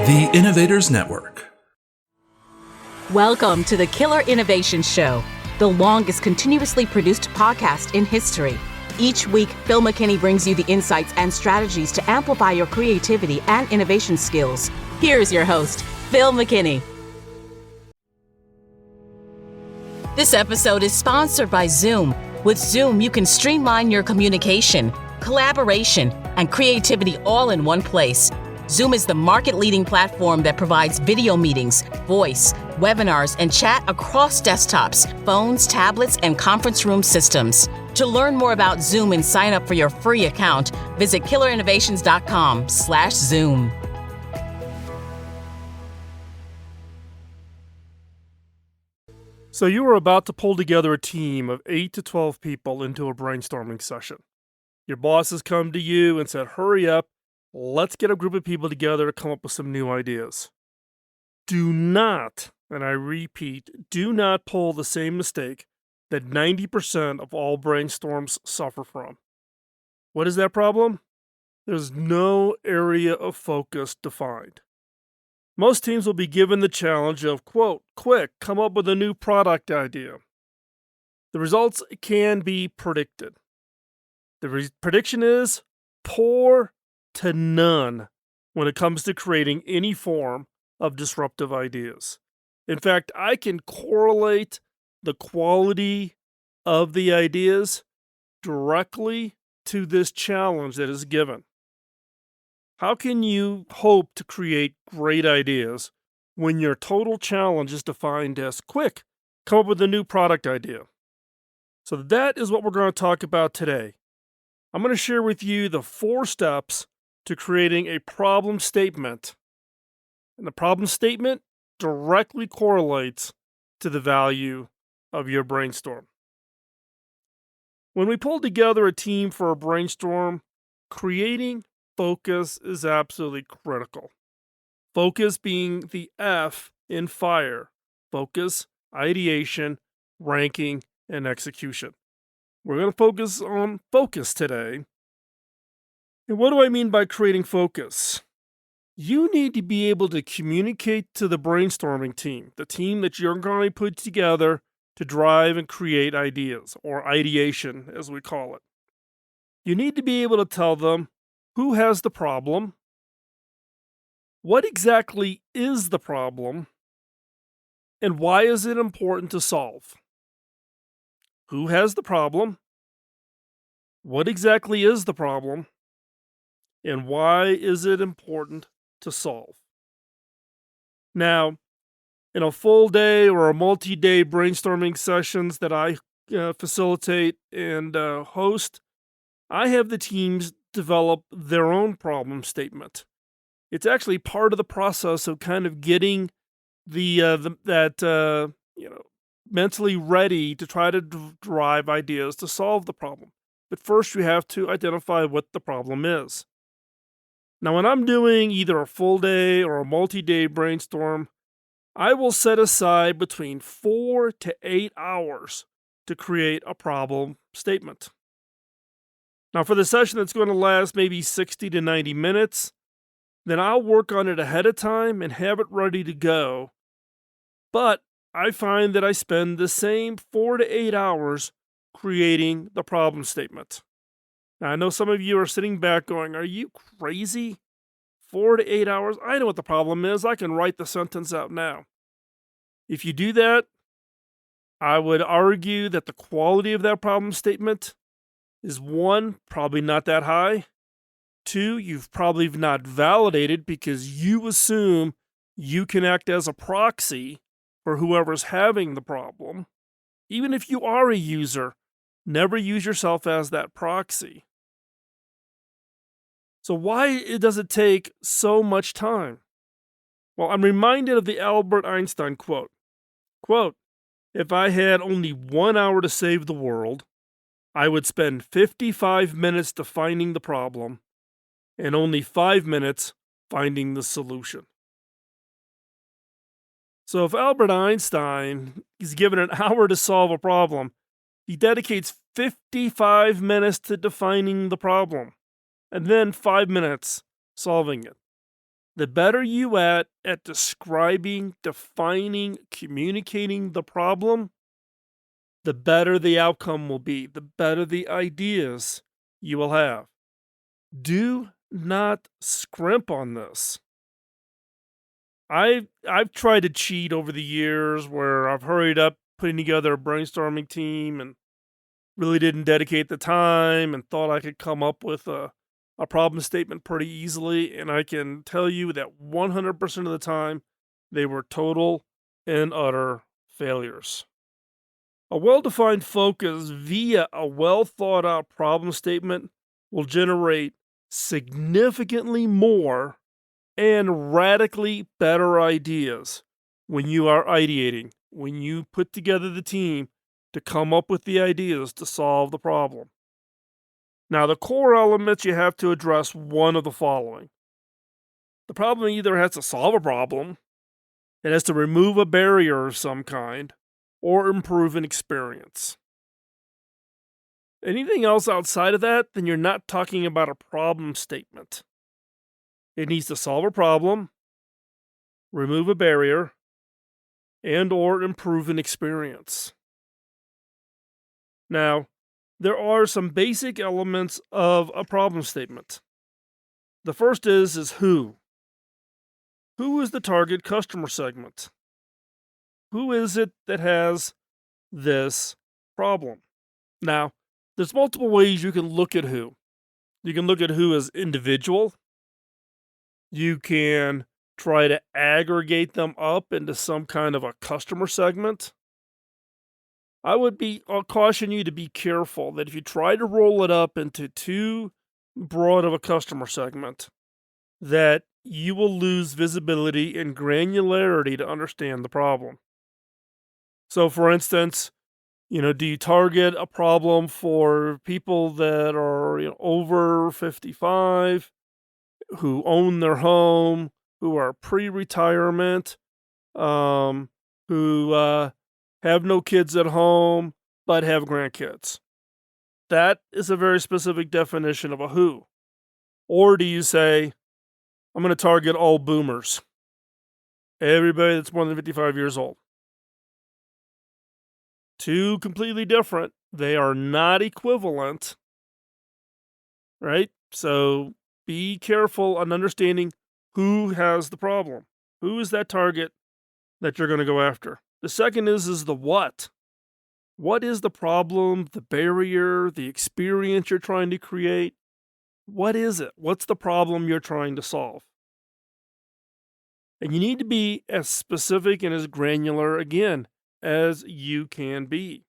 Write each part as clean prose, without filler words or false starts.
The Innovators Network. Welcome to the Killer Innovation Show, the longest continuously produced podcast in history. Each week, Phil McKinney brings you the insights and strategies to amplify your creativity and innovation skills. Here's your host, Phil McKinney. This episode is sponsored by Zoom. With Zoom, you can streamline your communication, collaboration, and creativity all in one place. Zoom is the market-leading platform that provides video meetings, voice, webinars, and chat across desktops, phones, tablets, and conference room systems. To learn more about Zoom and sign up for your free account, visit killerinnovations.com/Zoom. So you are about to pull together a team of 8 to 12 people into a brainstorming session. Your boss has come to you and said, hurry up, let's get a group of people together to come up with some new ideas. Do not, and I repeat, do not pull the same mistake that 90% of all brainstorms suffer from. What is that problem? There's no area of focus defined. Most teams will be given the challenge of, quote, quick, come up with a new product idea. The results can be predicted. The prediction is poor to none when it comes to creating any form of disruptive ideas. In fact, I can correlate the quality of the ideas directly to this challenge that is given. How can you hope to create great ideas when your total challenge is defined as quick, come up with a new product idea? So that is what we're going to talk about today. I'm going to share with you the 4 steps to creating a problem statement. And the problem statement directly correlates to the value of your brainstorm. When we pull together a team for a brainstorm, creating focus is absolutely critical. Focus being the F in FIRE. Focus, ideation, ranking, and execution. We're going to focus on focus today. And what do I mean by creating focus? You need to be able to communicate to the brainstorming team, the team that you're going to put together to drive and create ideas, or ideation as we call it. You need to be able to tell them who has the problem, what exactly is the problem, and why is it important to solve. Who has the problem? What exactly is the problem? And why is it important to solve? Now, in a full day or a multi-day brainstorming sessions that I facilitate and host, I have the teams develop their own problem statement. It's actually part of the process of kind of getting mentally ready to try to drive ideas to solve the problem. But first, you have to identify what the problem is. Now, when I'm doing either a full day or a multi-day brainstorm, I will set aside between 4 to 8 hours to create a problem statement. Now, for the session that's going to last maybe 60 to 90 minutes, then I'll work on it ahead of time and have it ready to go. But I find that I spend the same 4 to 8 hours creating the problem statement. Now, I know some of you are sitting back going, are you crazy? 4 to 8 hours? I know what the problem is. I can write the sentence out now. If you do that, I would argue that the quality of that problem statement is 1, probably not that high. 2, you've probably not validated because you assume you can act as a proxy for whoever's having the problem. Even if you are a user, never use yourself as that proxy. So why does it take so much time? Well, I'm reminded of the Albert Einstein quote. Quote, if I had only 1 hour to save the world, I would spend 55 minutes defining the problem and only 5 minutes finding the solution. So if Albert Einstein is given an hour to solve a problem, he dedicates 55 minutes to defining the problem, and then 5 minutes solving it. The better you at describing, defining, communicating the problem, the better the outcome will be, the better the ideas you will have. Do not scrimp on this. I've tried to cheat over the years where I've hurried up putting together a brainstorming team and really didn't dedicate the time and thought I could come up with a problem statement pretty easily. And I can tell you that 100% of the time, they were total and utter failures. A well defined focus via a well thought out problem statement will generate significantly more and radically better ideas when you are ideating, when you put together the team to come up with the ideas to solve the problem. Now, the core elements you have to address one of the following. The problem either has to solve a problem, it has to remove a barrier of some kind, or improve an experience. Anything else outside of that, then you're not talking about a problem statement. It needs to solve a problem, remove a barrier, and or improve an experience. Now, there are some basic elements of a problem statement. The first is who. Who is the target customer segment? Who is it that has this problem? Now, there's multiple ways you can look at who. You can look at who as individual. You can try to aggregate them up into some kind of a customer segment. I'll caution you to be careful that if you try to roll it up into too broad of a customer segment, that you will lose visibility and granularity to understand the problem. So, for instance, do you target a problem for people that are over 55, who own their home, who are pre-retirement, who have no kids at home but have grandkids? That is a very specific definition of a who. Or do you say, I'm going to target all boomers, everybody that's more than 55 years old? Two completely different. They are not equivalent, right? So be careful on understanding who has the problem. Who is that target that you're going to go after? The second is the what. What is the problem, the barrier, the experience you're trying to create? What is it? What's the problem you're trying to solve? And you need to be as specific and as granular, again, as you can be.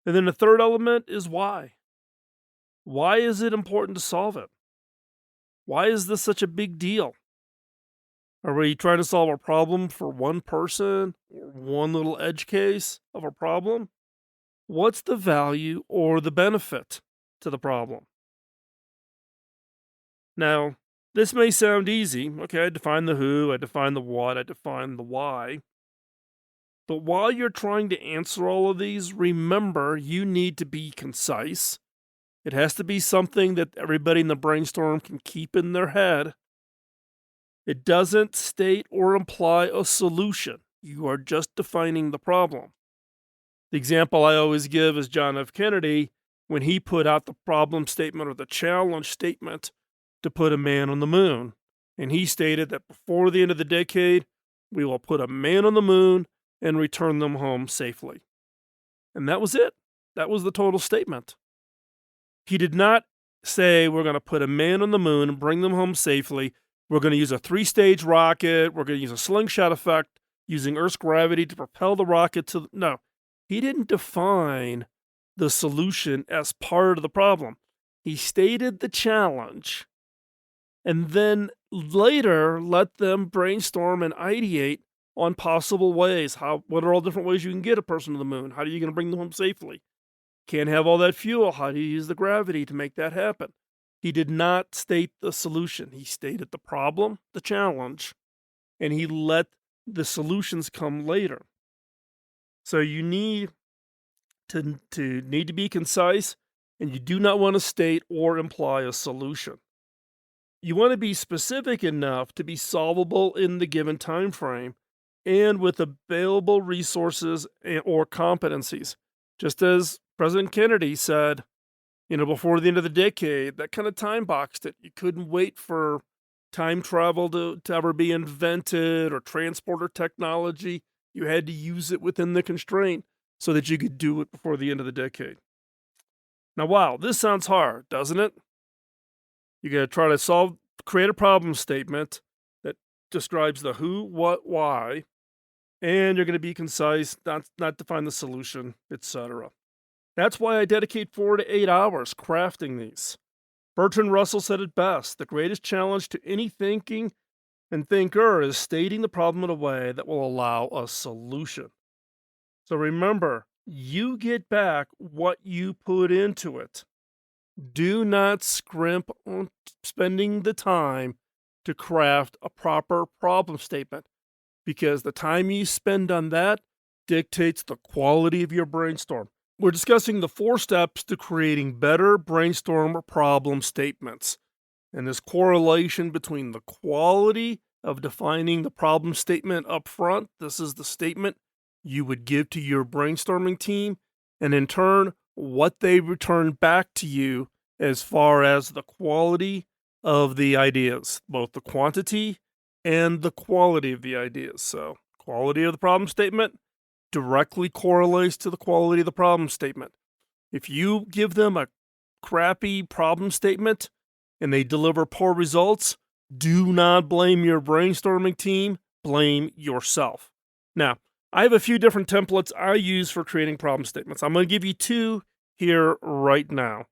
And then the third element is why. Why is it important to solve it? Why is this such a big deal? Are we trying to solve a problem for one person or one little edge case of a problem? What's the value or the benefit to the problem? Now, this may sound easy. Okay, I define the who, I define the what, I define the why. But while you're trying to answer all of these, remember you need to be concise. It has to be something that everybody in the brainstorm can keep in their head. It doesn't state or imply a solution. You are just defining the problem. The example I always give is John F. Kennedy when he put out the problem statement or the challenge statement to put a man on the moon. And he stated that before the end of the decade, we will put a man on the moon and return them home safely. And that was it. That was the total statement. He did not say we're going to put a man on the moon and bring them home safely. We're going to use a 3-stage rocket. We're going to use a slingshot effect using Earth's gravity to propel the rocket to... No, he didn't define the solution as part of the problem. He stated the challenge and then later let them brainstorm and ideate on possible ways. What are all different ways you can get a person to the moon? How are you going to bring them home safely? Can't have all that fuel. How do you use the gravity to make that happen? He did not state the solution. He stated the problem, the challenge, and he let the solutions come later. So you need to be concise, and you do not want to state or imply a solution. You want to be specific enough to be solvable in the given time frame and with available resources or competencies. Just as President Kennedy said, before the end of the decade, that kind of time boxed it. You couldn't wait for time travel to ever be invented or transporter technology. You had to use it within the constraint so that you could do it before the end of the decade. Now, wow, this sounds hard, doesn't it? You got to try to create a problem statement that describes the who, what, why, and you're going to be concise, not define the solution, etc. That's why I dedicate 4 to 8 hours crafting these. Bertrand Russell said it best: the greatest challenge to any thinking and thinker is stating the problem in a way that will allow a solution. So remember, you get back what you put into it. Do not scrimp on spending the time to craft a proper problem statement, because the time you spend on that dictates the quality of your brainstorm. We're discussing the 4 steps to creating better brainstorm problem statements, and this correlation between the quality of defining the problem statement up front. This is the statement you would give to your brainstorming team, and in turn, what they return back to you as far as the quality of the ideas, both the quantity and the quality of the ideas. So, quality of the problem statement directly correlates to the quality of the problem statement. If you give them a crappy problem statement and they deliver poor results, do not blame your brainstorming team, blame yourself. Now, I have a few different templates I use for creating problem statements. I'm going to give you 2 here right now.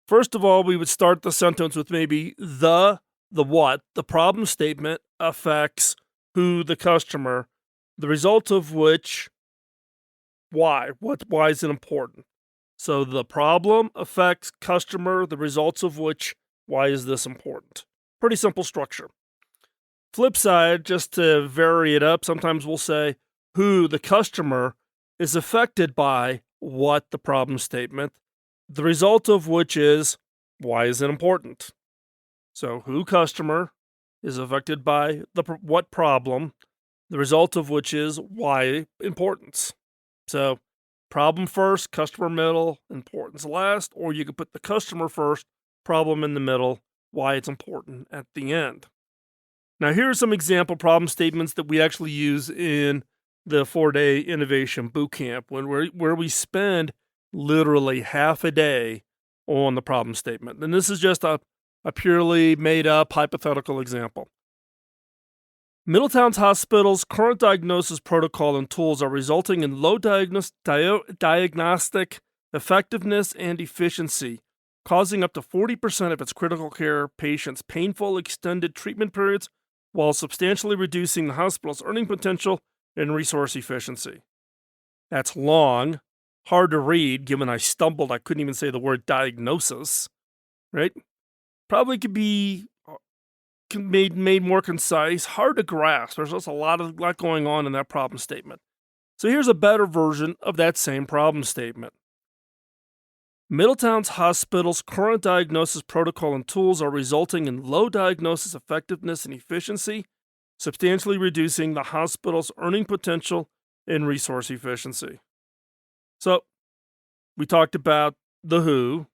First of all, we would start the sentence with maybe the what, the problem statement affects who, the customer, the result of which, why is it important? So the problem affects customer, the results of which, why is this important? Pretty simple structure. Flip side, just to vary it up, sometimes we'll say who, the customer, is affected by what, the problem statement, the result of which is, why is it important? So who, customer, is affected by what problem, the result of which is why importance. So problem first, customer middle, importance last, or you could put the customer first, problem in the middle, why it's important at the end. Now here are some example problem statements that we actually use in the 4-day innovation bootcamp, where we spend literally half a day on the problem statement. And this is just a purely made up hypothetical example. Middletown's hospital's current diagnosis protocol and tools are resulting in low diagnostic effectiveness and efficiency, causing up to 40% of its critical care patients painful extended treatment periods while substantially reducing the hospital's earning potential and resource efficiency. That's long, hard to read, given I stumbled, I couldn't even say the word diagnosis, right? Probably could be made more concise, hard to grasp. There's just a lot going on in that problem statement. So here's a better version of that same problem statement. Middletown's hospital's current diagnosis protocol and tools are resulting in low diagnosis effectiveness and efficiency, substantially reducing the hospital's earning potential and resource efficiency. So we talked about the who,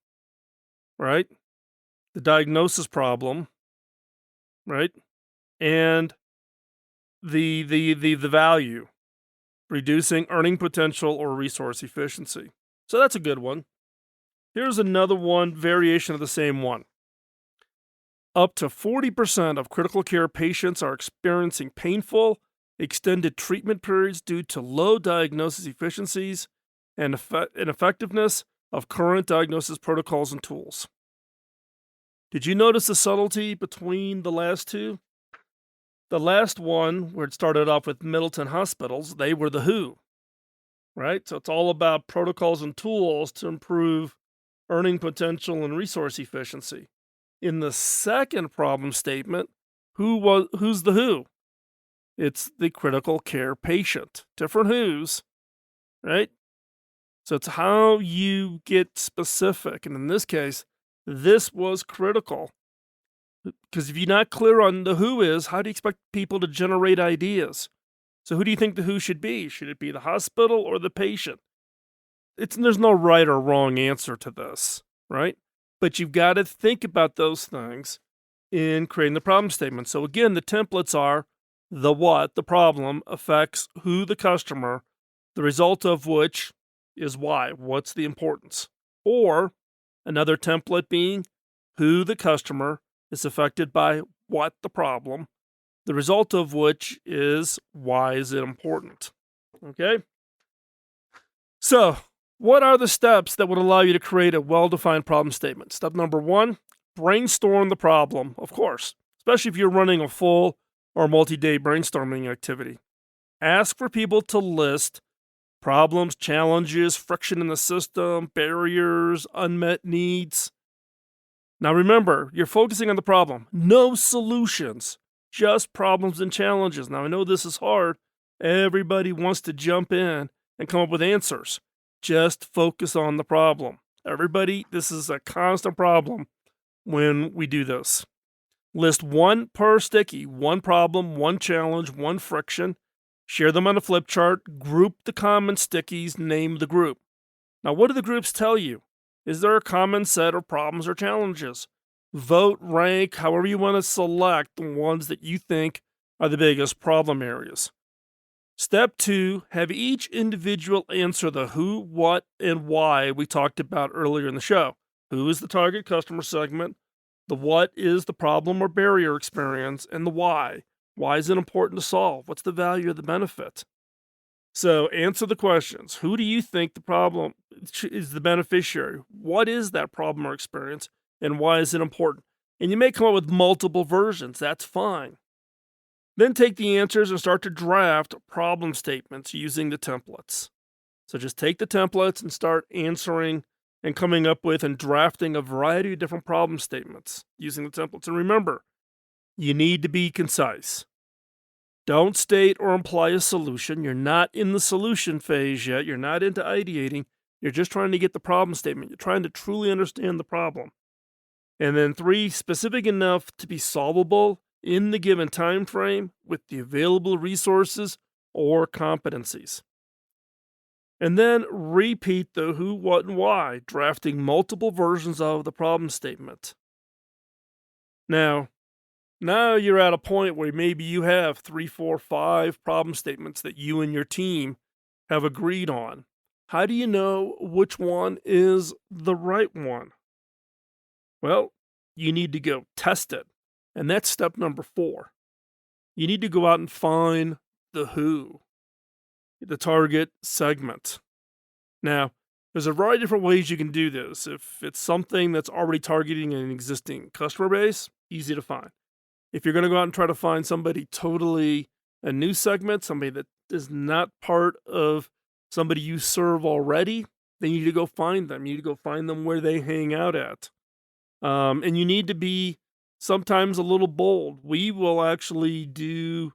right? The diagnosis problem, right? And the value, reducing earning potential or resource efficiency. So that's a good one. Here's another one, variation of the same one. Up to 40% of critical care patients are experiencing painful, extended treatment periods due to low diagnosis efficiencies and effectiveness of current diagnosis protocols and tools. Did you notice the subtlety between the last two? The last one, where it started off with Middleton Hospitals, they were the who, right? So it's all about protocols and tools to improve earning potential and resource efficiency. In the second problem statement, who's the who? It's the critical care patient. Different who's, right? So it's how you get specific. And in this case, this was critical. Because if you're not clear on the who is, how do you expect people to generate ideas? So who do you think the who should be? Should it be the hospital or the patient? There's no right or wrong answer to this, right? But you've got to think about those things in creating the problem statement. So again, the templates are the what, the problem, affects who, the customer, the result of which is why, what's the importance. Or another template being who, the customer, is affected by what, the problem, the result of which is why is it important. Okay? So, what are the steps that would allow you to create a well-defined problem statement? Step number 1, brainstorm the problem, of course, especially if you're running a full or multi-day brainstorming activity. Ask for people to list problems, challenges, friction in the system, barriers, unmet needs. Now remember, you're focusing on the problem. No solutions, just problems and challenges. Now I know this is hard. Everybody wants to jump in and come up with answers. Just focus on the problem. Everybody, this is a constant problem when we do this. List one per sticky, one problem, one challenge, one friction. Share them on a flip chart. Group the common stickies. Name the group. Now, what do the groups tell you? Is there a common set of problems or challenges? Vote, rank, however you want to select the ones that you think are the biggest problem areas. Step 2, have each individual answer the who, what, and why we talked about earlier in the show. Who is the target customer segment? The what is the problem or barrier experience? And the why. Why is it important to solve? What's the value of the benefit? So answer the questions. Who do you think the problem is the beneficiary? What is that problem or experience? And why is it important? And you may come up with multiple versions. That's fine. Then take the answers and start to draft problem statements using the templates. So just take the templates and start answering and coming up with and drafting a variety of different problem statements using the templates. And remember, you need to be concise. Don't state or imply a solution. You're not in the solution phase yet. You're not into ideating. You're just trying to get the problem statement. You're trying to truly understand the problem. And then 3, specific enough to be solvable in the given time frame with the available resources or competencies. And then repeat the who, what, and why, drafting multiple versions of the problem statement. Now you're at a point where maybe you have 3, 4, 5 problem statements that you and your team have agreed on. How do you know which one is the right one? Well, you need to go test it. And that's step number 4. You need to go out and find the who, the target segment. Now, there's a variety of different ways you can do this. If it's something that's already targeting an existing customer base, easy to find. If you're going to go out and try to find somebody totally a new segment, somebody that is not part of somebody you serve already, then you need to go find them. You need to go find them where they hang out at. And you need to be sometimes a little bold. We will actually do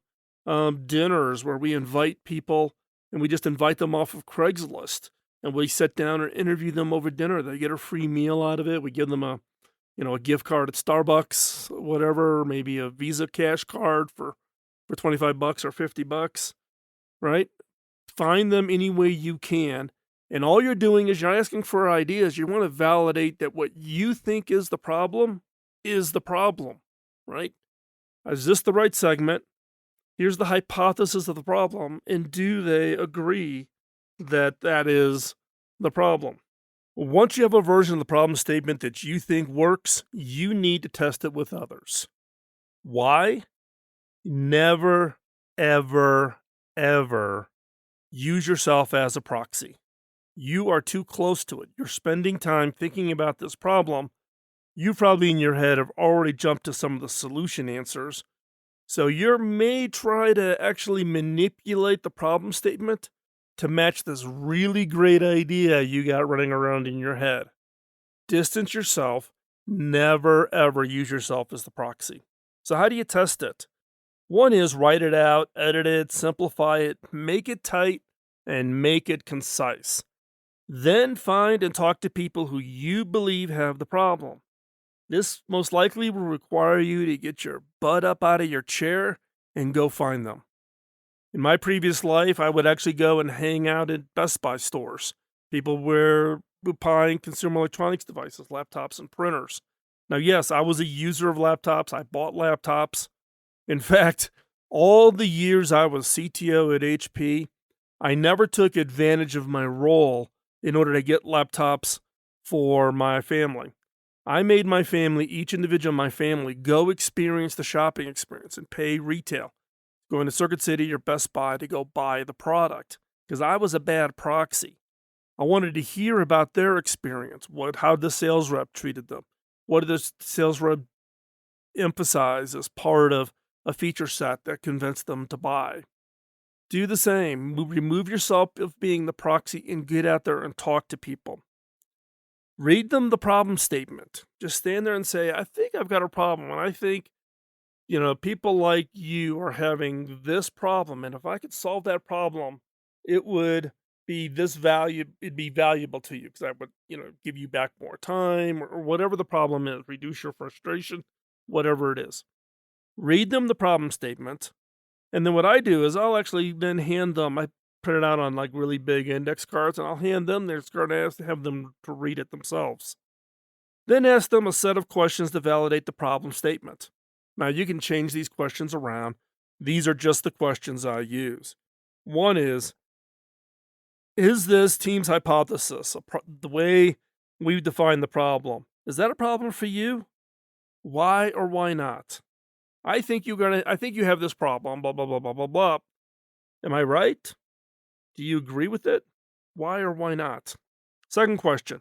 dinners where we invite people and we just invite them off of Craigslist. And we sit down and interview them over dinner. They get a free meal out of it. We give them a gift card at Starbucks, whatever, maybe a Visa cash card for $25 or $50, right? Find them any way you can. And all you're doing is you're asking for ideas. You want to validate that what you think is the problem, right? Is this the right segment? Here's the hypothesis of the problem. And do they agree that that is the problem? Once you have a version of the problem statement that you think works, you need to test it with others. Why? Never, ever, ever use yourself as a proxy. You are too close to it. You're spending time thinking about this problem. You probably in your head have already jumped to some of the solution answers. So you may try to actually manipulate the problem statement to match this really great idea you got running around in your head. Distance yourself. Never, ever use yourself as the proxy. So how do you test it? One is write it out, edit it, simplify it, make it tight, and make it concise. Then find and talk to people who you believe have the problem. This most likely will require you to get your butt up out of your chair and go find them. In my previous life, I would actually go and hang out in Best Buy stores. People were buying consumer electronics devices, laptops, and printers. Now, yes, I was a user of laptops. I bought laptops. In fact, all the years I was CTO at HP, I never took advantage of my role in order to get laptops for my family. I made my family, each individual in my family, go experience the shopping experience and pay retail. Going to Circuit City or Best Buy to go buy the product because I was a bad proxy. I wanted to hear about their experience, how the sales rep treated them, what did the sales rep emphasize as part of a feature set that convinced them to buy. Do the same. Remove yourself of being the proxy and get out there and talk to people. Read them the problem statement. Just stand there and say, I think I've got a problem, and I think people like you are having this problem, and if I could solve that problem, it would be it'd be valuable to you because I would, give you back more time or whatever the problem is, reduce your frustration, whatever it is. Read them the problem statement, and then what I do is I'll actually then hand them, I print it out on like really big index cards, and I'll hand them their card and ask to have them to read it themselves. Then ask them a set of questions to validate the problem statement. Now, you can change these questions around. These are just the questions I use. One is this team's hypothesis, the way we define the problem, is that a problem for you? Why or why not? I think you have this problem, blah, blah, blah, blah, blah, blah. Am I right? Do you agree with it? Why or why not? Second question.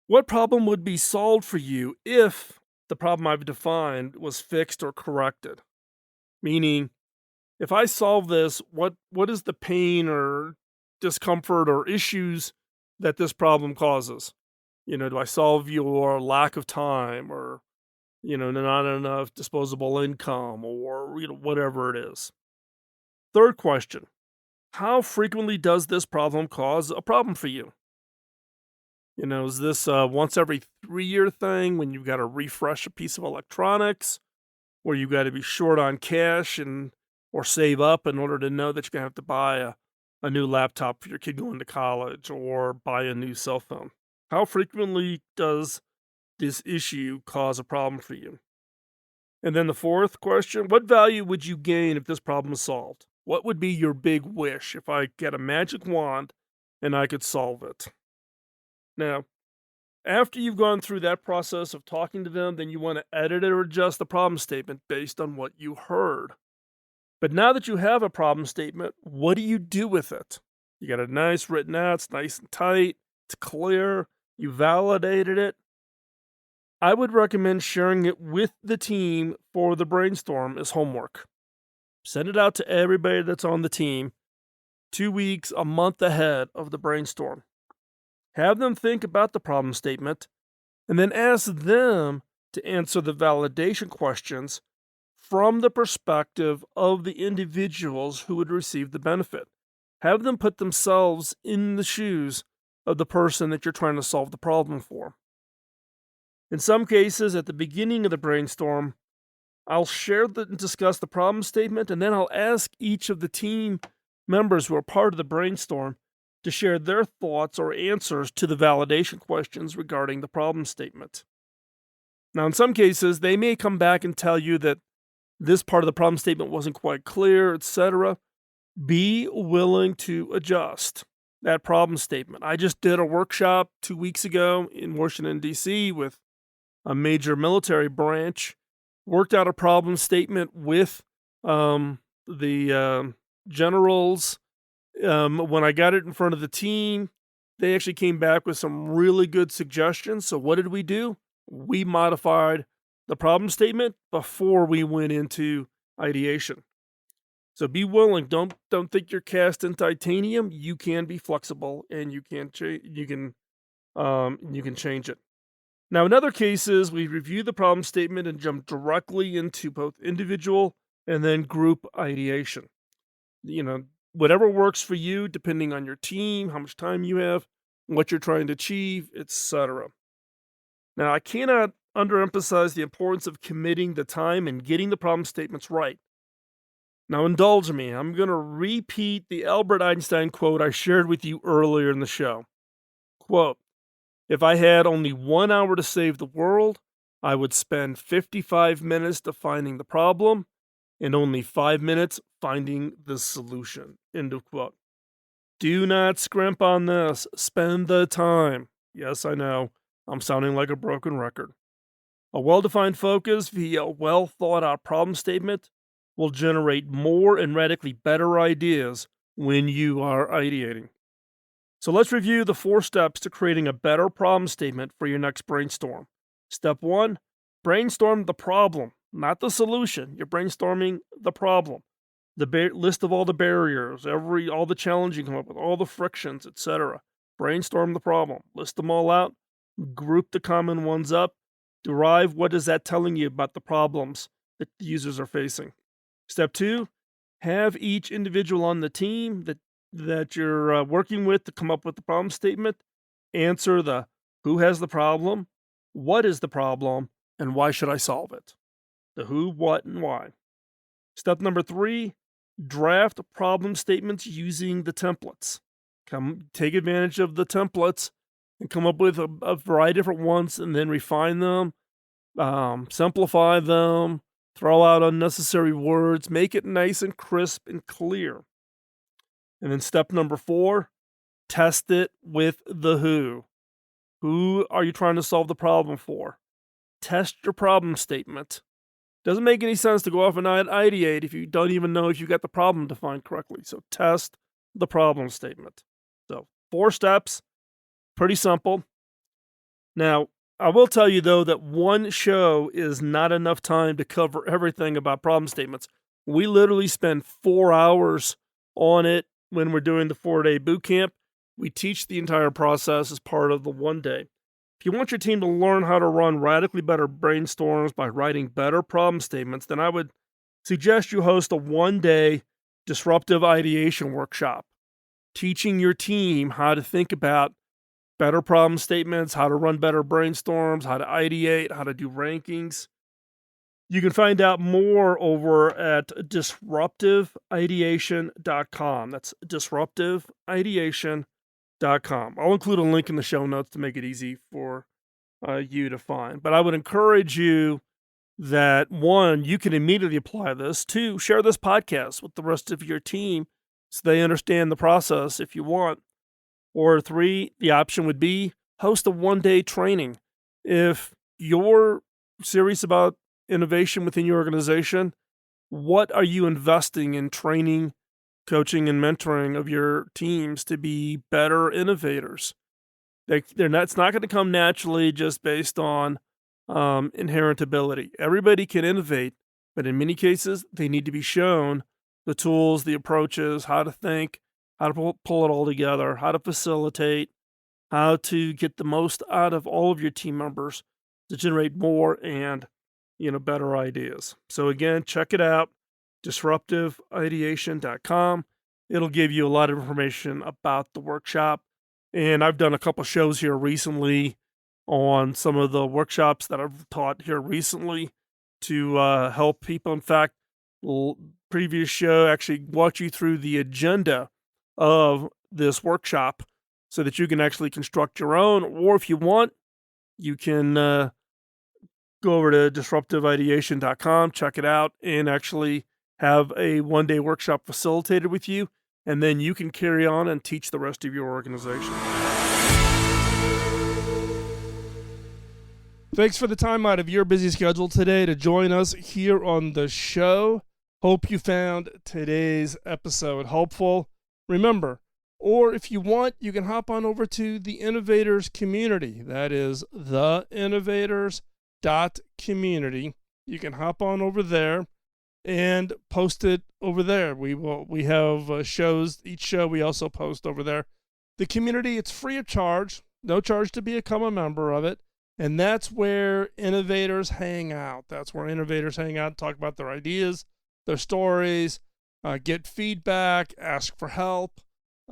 What problem would be solved for you if the problem I've defined was fixed or corrected? Meaning, if I solve this, what is the pain or discomfort or issues that this problem causes? Do I solve your lack of time or, not enough disposable income or, whatever it is? Third question, how frequently does this problem cause a problem for you? Is this a once every 3-year thing when you've got to refresh a piece of electronics, or you've got to be short on cash or save up in order to know that you're going to have to buy a new laptop for your kid going to college or buy a new cell phone? How frequently does this issue cause a problem for you? And then the fourth question, what value would you gain if this problem is solved? What would be your big wish if I get a magic wand and I could solve it? Now, after you've gone through that process of talking to them, then you want to edit or adjust the problem statement based on what you heard. But now that you have a problem statement, what do you do with it? You got it nice written out, it's nice and tight, it's clear, you validated it. I would recommend sharing it with the team for the brainstorm as homework. Send it out to everybody that's on the team 2 weeks, a month ahead of the brainstorm. Have them think about the problem statement, and then ask them to answer the validation questions from the perspective of the individuals who would receive the benefit. Have them put themselves in the shoes of the person that you're trying to solve the problem for. In some cases, at the beginning of the brainstorm, I'll discuss the problem statement, and then I'll ask each of the team members who are part of the brainstorm to share their thoughts or answers to the validation questions regarding the problem statement. Now, in some cases, they may come back and tell you that this part of the problem statement wasn't quite clear, etc. Be willing to adjust that problem statement. I just did a workshop 2 weeks ago in Washington, D.C. with a major military branch, worked out a problem statement with the generals. When I got it in front of the team, they actually came back with some really good suggestions. So what did we do? We modified the problem statement before we went into ideation. So be willing. Don't think you're cast in titanium. You can be flexible, and you can change it. Now, in other cases, we review the problem statement and jump directly into both individual and then group ideation. Whatever works for you, depending on your team, how much time you have, what you're trying to achieve, etc. Now, I cannot underemphasize the importance of committing the time and getting the problem statements right. Now, indulge me. I'm going to repeat the Albert Einstein quote I shared with you earlier in the show. Quote, "If I had only 1 hour to save the world, I would spend 55 minutes defining the problem and only 5 minutes finding the solution." End of quote. Do not scrimp on this. Spend the time. Yes, I know. I'm sounding like a broken record. A well-defined focus via a well-thought-out problem statement will generate more and radically better ideas when you are ideating. So let's review the 4 steps to creating a better problem statement for your next brainstorm. Step 1, brainstorm the problem, not the solution. You're brainstorming the problem. The list of all the barriers, all the challenges you come up with, all the frictions, etc. Brainstorm the problem. List them all out. Group the common ones up. Derive what is that telling you about the problems that the users are facing. Step 2, have each individual on the team that you're working with to come up with the problem statement answer the who has the problem, what is the problem, and why should I solve it? The who, what, and why. Step number 3, draft problem statements using the templates. Take advantage of the templates and come up with a variety of different ones and then refine them, simplify them, throw out unnecessary words, make it nice and crisp and clear. And then step number 4, test it with the who. Who are you trying to solve the problem for? Test your problem statement. Doesn't make any sense to go off and ideate if you don't even know if you got the problem defined correctly. So test the problem statement. So 4 steps, pretty simple. Now, I will tell you though that one show is not enough time to cover everything about problem statements. We literally spend 4 hours on it when we're doing the 4-day boot camp. We teach the entire process as part of the 1 day. If you want your team to learn how to run radically better brainstorms by writing better problem statements, then I would suggest you host a 1-day disruptive ideation workshop, teaching your team how to think about better problem statements, how to run better brainstorms, how to ideate, how to do rankings. You can find out more over at disruptiveideation.com. That's disruptiveideation.com. I'll include a link in the show notes to make it easy for you to find. But I would encourage you that 1, you can immediately apply this. 2, share this podcast with the rest of your team so they understand the process if you want. Or 3, the option would be host a 1-day training. If you're serious about innovation within your organization, what are you investing in training, coaching, and mentoring of your teams to be better innovators? It's not going to come naturally just based on inherent ability. Everybody can innovate, but in many cases, they need to be shown the tools, the approaches, how to think, how to pull it all together, how to facilitate, how to get the most out of all of your team members to generate more and better ideas. So again, check it out, disruptiveideation.com. It'll give you a lot of information about the workshop. And I've done a couple shows here recently on some of the workshops that I've taught here recently to help people. In fact, previous show actually walked you through the agenda of this workshop so that you can actually construct your own, or if you want, you can go over to disruptiveideation.com, check it out, and actually have a 1-day workshop facilitated with you, and then you can carry on and teach the rest of your organization. Thanks for the time out of your busy schedule today to join us here on the show. Hope you found today's episode helpful. Remember, or if you want, you can hop on over to the Innovators Community. That is theinnovators.community. You can hop on over there and post it over there. We have shows. Each show we also post over there. The community, it's free of charge. No charge to become a member of it. And that's where innovators hang out. That's where innovators hang out and talk about their ideas, their stories, get feedback, ask for help,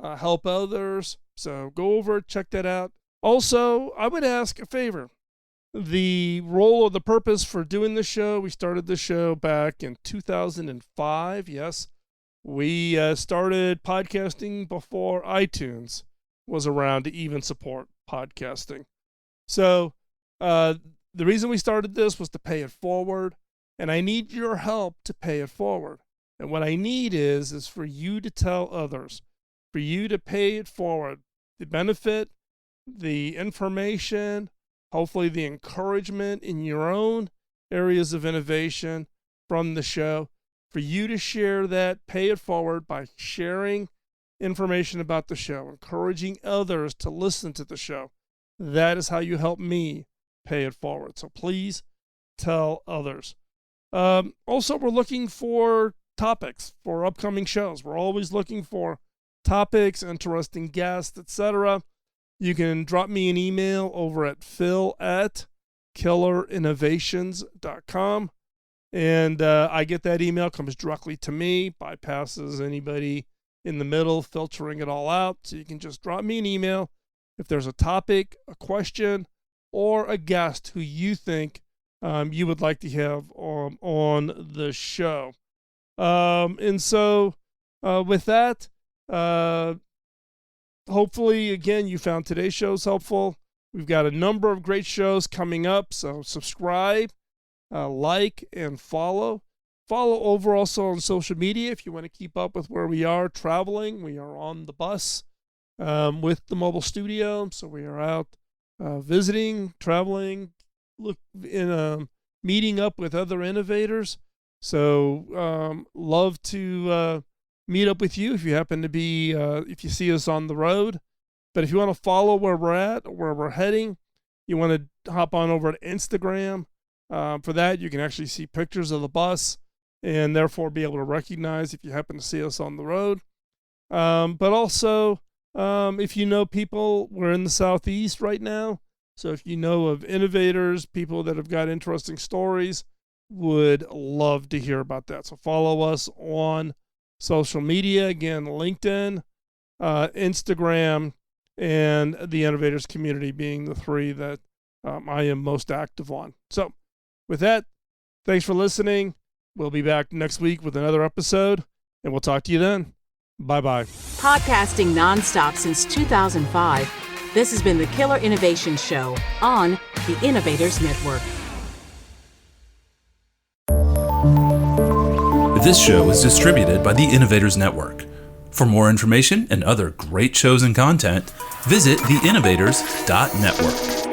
help others. So go over, check that out. Also, I would ask a favor. the role or the purpose for doing the show, we started the show back in 2005. Yes, we started podcasting before iTunes was around to even support podcasting. So the reason we started this was to pay it forward, and I need your help to pay it forward. And what I need is for you to tell others, for you to pay it forward, the benefit, the information, hopefully the encouragement in your own areas of innovation from the show, for you to share that, pay it forward by sharing information about the show, encouraging others to listen to the show. That is how you help me pay it forward. So please tell others. Also, we're looking for topics for upcoming shows. We're always looking for topics, interesting guests, etc. You can drop me an email over at phil@killerinnovations.com. And I get that email, comes directly to me, bypasses anybody in the middle, filtering it all out. So you can just drop me an email if there's a topic, a question, or a guest who you think you would like to have on the show. And so with that, hopefully, again, you found today's shows helpful. We've got a number of great shows coming up, so subscribe, like, and follow. Follow over also on social media if you want to keep up with where we are traveling. We are on the bus with the mobile studio, so we are out visiting, traveling, meeting up with other innovators. So love to meet up with you if you happen to be, if you see us on the road. But if you want to follow where we're at, where we're heading, you want to hop on over to Instagram. For that, you can actually see pictures of the bus and therefore be able to recognize if you happen to see us on the road. But also, if you know people, we're in the Southeast right now. So if you know of innovators, people that have got interesting stories, would love to hear about that. So follow us on social media. Again, LinkedIn, Instagram, and the Innovators community being the three that I am most active on. So with that, thanks for listening. We'll be back next week with another episode, and we'll talk to you then. Bye-bye. Podcasting nonstop since 2005, this has been the Killer Innovation Show on the Innovators Network. This show is distributed by the Innovators Network. For more information and other great shows and content, visit theinnovators.network.